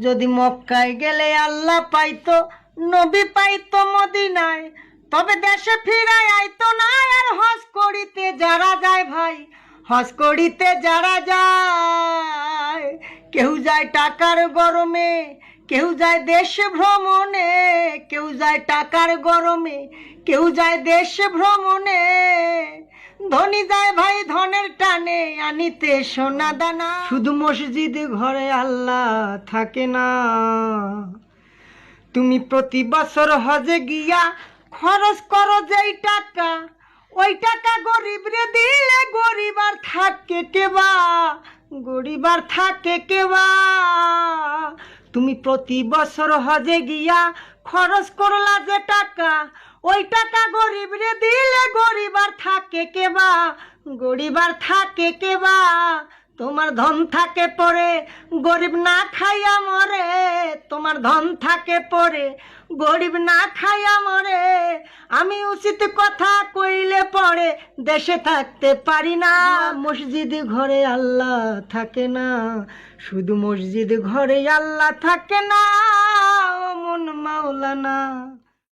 যদি মক্কায় গেলে আল্লাহ পাইতো, নবী পাইতো মদিনায়, তবে দেশে ফিরায় আইতো না। আর হজ করিতে যারা যায় ভাই, হজ করিতে যারা যায়, কেউ যায় টাকার গরমে, কেউ যায় দেশ ভ্রমণে, কেউ যায় টাকার গরমে, কেউ যায় দেশ ভ্রমণে। ধনী যায় ভাই ধনের টানে, আনিতে সোনা দানা। শুধু মসজিদ ঘরে আল্লাহ থাকে না। তুমি প্রতি বছর হজে গিয়া খরচ করো যেই টাকা, ওই টাকা গরিব রে দিলে গরিব আর থাকে কেবা, গরিব আর থাকে কেবা। তুমি প্রতি বছর হজে গিয়া খরচ করলা যে টাকা, ওই টাকা গরিব রে দিলে গরিব আর থাকে কেবা, গরিব আর থাকে কেবা। তোমার ধন থাকে পরে গরিব না খাইয়া মরে, তোমার ধন থাকে পরে গরিব না খাইয়া মরে। আমি উচিত কথা কইলে পরে দেশে থাকতে পারি না। মসজিদ ঘরে আল্লাহ থাকে না, শুধু মসজিদ ঘরে আল্লাহ থাকে না। ও মন মাওলানা।